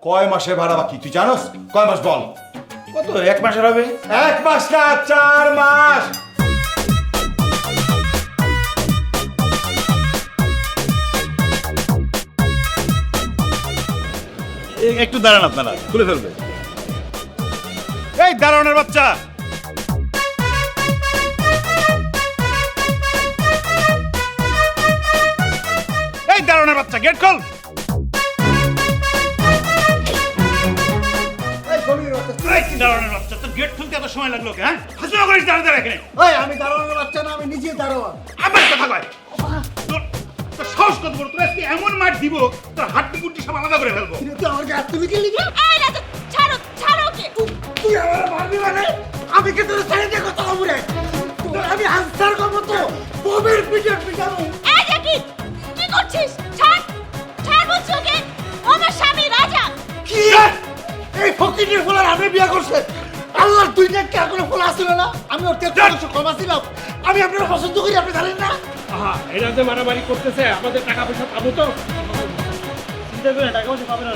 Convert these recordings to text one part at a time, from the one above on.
কয় মাসের ভাড়া বাকি তুই জানোস? কয় মাস বল? কত 1 মাসের হবে? 1 মাস না 4 মাস। একটু দাঁড়ান, আপনারা খুলে ফেলবে। এই দারোয়ানের বাচ্চা, এই দারোয়ানের বাচ্চা, গেট খোল। এই দারোয়ানের বাচ্চা, তো গেট খুলতে এত সময় লাগলো কে? হ্যাঁ, হাসিনা করিস দাঁড়া দাঁড়া এখানে। ওই আমি দারোয়ানের বাচ্চা না, আমি নিজে দারোয়ান। আবার কথা কয়। তোর সাহস কত বড়? তোর আজকে এমন মার দিব, তোর হাড্ডি গুড্ডি সব আলাদা করে ফেলবো। তুই আমার গায়ে তুমি কি লিখে? এই রাজা, ছাড়ো ছাড়ো ওকে। তুই আমার মারবি মানে? আমি কি তোর ছেড়ে দিয়ে কথা বলবো রে? আমি আনসার করবো তো ববের পিঠে পিটাবো। এই দেখি কি করছিস? ছাড় ছাড় বলছি ওকে। ও আমার স্বামী রাজা। কি এই ফকিরের ফুলার আমি বিয়ে করছে? আল্লাহর দুই নেক কে করে ফুল আসছিল না? আমি ওর 43 কম আসছিলাম। আমি আপনার পছন্দ করি, আপনি জানেন না? আহা, এরা যে মারামারি করতেছে, আমাদের টাকা পয়সা পাবো তো? চিন্তা করে টাকা পয়সা পাবে না।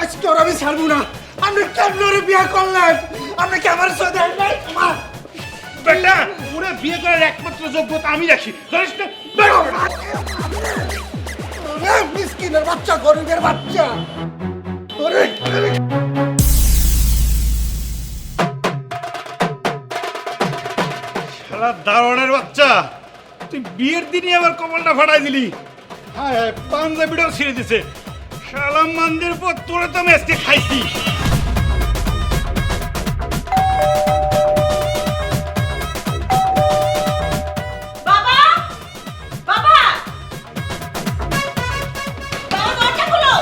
আজকে ওর আমি ছাড়বো না। আপনি কেমন ওরে বিয়ে করলেন? আপনি কি আমার সাথে আসবেন? আমার বেটা, ওরে বিয়ে করার একমাত্র যোগ্যতা আমি রাখি। জানিস না? বের হ বেটা। ওরে মিসকিনের বাচ্চা, গরিবের বাচ্চা। ওরে শালা দারোয়ানের বাচ্চা, তুই বিয়ের দিনই আবার কমলটা ফাটাই দিলি। হ্যাঁ হ্যাঁ, পাঞ্জাবিটাও ছিঁড়ে দিছে। শালা মন্দির পর তোরে তো আমি আজকে খাইছি। বাবা বাবা বাবা, দরজা খোলো।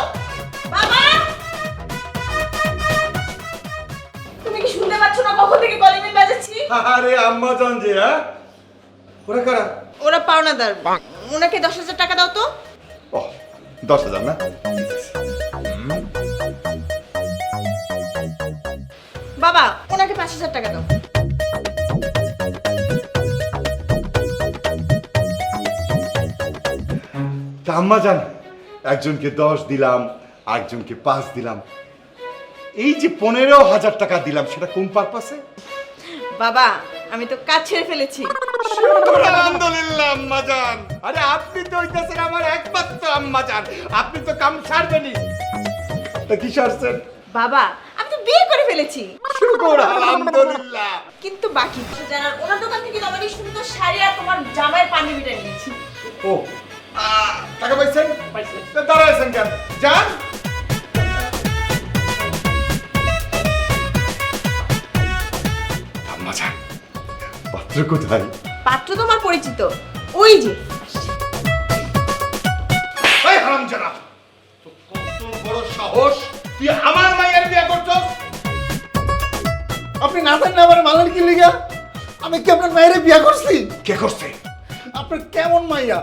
বাবা, তুমি কি শুনতে পাচ্ছ না কখন থেকে কলিং বেল বাজাচ্ছি? আরে আম্মা জান যে, হ্যাঁ ওরা কারা? ওরা পাওনাদার, ওনাকে 10,000 টাকা দাও তো। ও 10,000 না? বাবা, ওনাকে 5,000 টাকা দাও। তা আম্মা জান, একজনকে 10 দিলাম, আরেকজনকে 5 দিলাম, এই যে 15,000 টাকা দিলাম, সেটা কোন পারপাসে? বাবা, আমি তো কাজ ছেড়ে ফেলেছি। আলহামদুলিল্লাহ আম্মা জান। আরে আপনি তো হইতাছেন আমার একমাত্র আম্মা জান, আপনি তো কাম ছাড়বেনই। তা কি ছাড়ছেন? বাবা, আমি তো বিয়ে করে ফেলেছি। শুকর আলহামদুলিল্লাহ। কিন্তু বাকি জানার ওনার দোকান থেকে আমার এই সুন্দর শাড়ি আর তোমার জামাইয়ের পাঞ্জাবিটা নিয়েছি। ও টাকা পাইছেন? তা দাঁড়াইছেন কেন? যান। আম্মা জান, পাত্র কোথায়? পাত্র তোমার পরিচিত, ওই যে। এই হারামজাদা, তো কত বড় সাহস, তুই আমার মায়ের বিয়ে করছস? আপনি না জানেন আমার মালের কি লিগা? আমি কি আপনার মায়ের বিয়ে করছি? কে করছে? আপনার কেমন মাইয়া?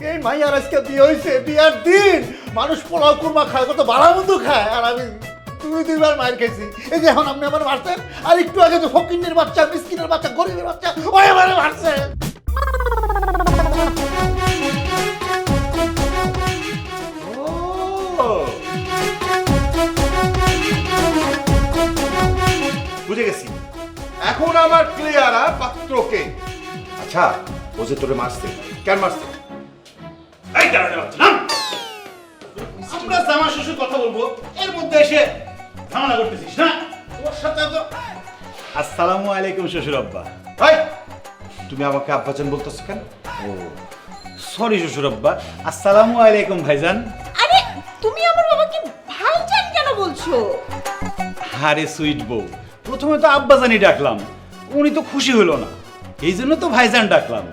এই মাইয়ার আজকে বিয়ে হয়েছে, বিয়ার দিন মানুষ পোলাও কুরমা খায়, কত ভালো মন্দ খায়, আর আমি দুইবার মায়ের খেয়েছি। এই যে এখন আপনি আমার মারছেন, আর একটু আগে তো ফকিনের বাচ্চা, মিসকিনের বাচ্চা, গরিবের বাচ্চা ওই আমারে মারছে। বুঝে গেছি, এখন আমার ক্লিয়ার পাত্রকে। আচ্ছা, ও যে তোরে মারছে, কেন মারছে? এই দাঁড়ানোর বাচ্চা, নাম। আমরা জামা শ্বশুর কথা বলবো, এর মধ্যে এসে ঝামেলা করতেছিস না? তোর সাথে তো। আসসালামু আলাইকুম শ্বশুর আব্বা। ভাই, তুমি আমাকে আব্বাজান বলতেছো কেন? ও সরি শ্বশুর আব্বা। আসসালামু আলাইকুম ভাইজান। আরে তুমি আমার বাবাকে ভাইজান কেন বলছো? আরে সুইট বউ, প্রথমে তো আব্বাজানি ডাকলাম, উনি তো খুশি হলো না, এই জন্য তো ভাইজান ডাকলাম।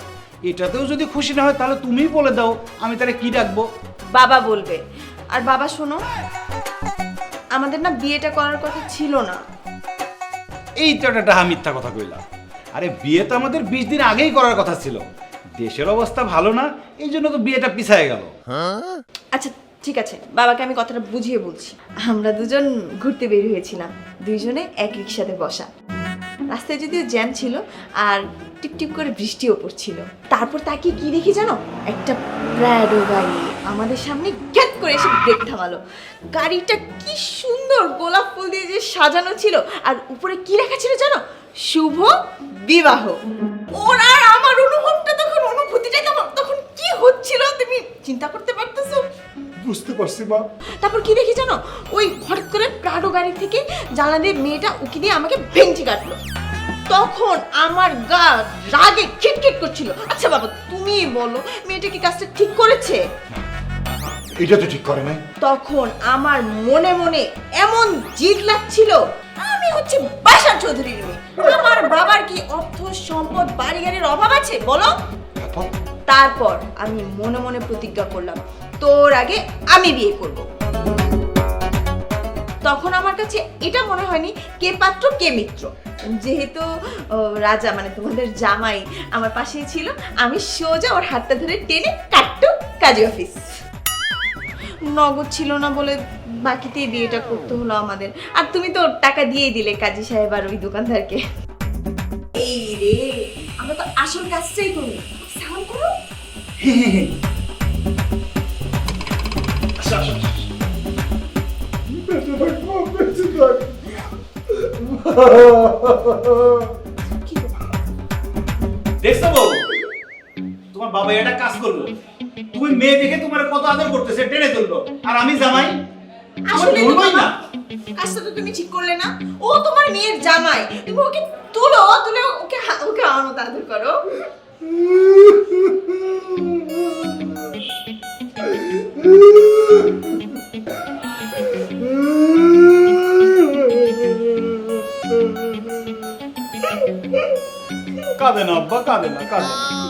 এটাতেও যদি খুশি না হয় তাহলে তুমিই বলে দাও আমি তাহলে কি ডাকবো। বাবা বলবে। আর বাবা শোনো, আমাদের না বিয়েটা করার কথা ছিল না। এই তো একটা মিথ্যা কথা কইলাম। আরে বিয়ে তো আমাদের 20 দিন আগেই করার কথা ছিল, দেশের অবস্থা ভালো না, এই জন্য তো বিয়েটা পিছায় গেল। আচ্ছা ঠিক আছে, বাবাকে আমি কথাটা বুঝিয়ে বলছি। আমরা দুজন ঘুরতে বের হয়েছিলাম, দুইজনে এক রিকশাতে বসা। রাস্তায় যদিও জ্যাম ছিল আর টিপটিপ করে বৃষ্টিও পড়ছিল। তারপর তাকে কি দেখি জানো, একটা প্র্যাডো গাড়ি আমাদের সামনে গ্যাট করে এসে ব্রেক থামালো। গাড়িটা কি সুন্দর গোলাপ ফুল দিয়ে যে সাজানো ছিল, আর উপরে কি লেখা ছিল জানো? শুভ বিবাহ। ওর আর আমার অনুভবটা তখন, অনুভূতিটা কেমন তখন কি হচ্ছিল তুমি চিন্তা করতে পারতেছো? বুঝতে পারছি মা। তারপর কি দেখি জানো, ওই হঠাৎ করে প্রাডো গাড়ি থেকে জানলা দিয়ে মেয়েটা উকি দিয়ে আমাকে ভেঙচি কাটলো। তখন আমার গা রাগে খিটখিট করছিল। আচ্ছা বাবা তুমি বলো, মেয়েটা কি কাজটা ঠিক করেছে? এটা তো ঠিক করে নাই। তখন আমার মনে মনে এমন জিদ লাগছিল, আমি হচ্ছে বাসার চৌধুরীর মেয়ে, আমার বাবার কি অর্থ সম্পদ বাড়ি গাড়ির অভাব আছে বলো? তারপর আমি মনে মনে প্রতিজ্ঞা করলাম, তোর আগে আমি বিয়ে করব। তখন আমার কাছে এটা মনে হয়নি কে পাত্র কে মিত্র, যেহেতু রাজা মানে তোমাদের জামাই আমার পাশেই ছিল, আমি সোজা ওর হাতটা ধরে টেনে কাট্টু কাজী অফিস। নগদ ছিল না বলে বাকিতেই বিয়েটা করতে হলো আমাদের। আর তুমি তো টাকা দিয়ে দিলে কাজী সাহেব আর ওই দোকানদারকে। এই রে, আমরা তো আসল কাজটাই করি। সাউন্ড করো। আসো, আসো, আসো। দেখছো বউ, তোমার বাবা এটা কাজ করলো। তুমি মেয়ে দেখে তোমার কত আদর করতেছে, টেনে তুললো, আর আমি জামাই। আসলে বলবোই না। কাজটা তো তুমি ঠিক করলে না। ও তোমার মেয়ের জামাই, তুমি ওকে তুলে ওকে ওকে আমার মতো আদর করো। কাঁদে না আব্বা, কাঁদে না, কাঁদে না।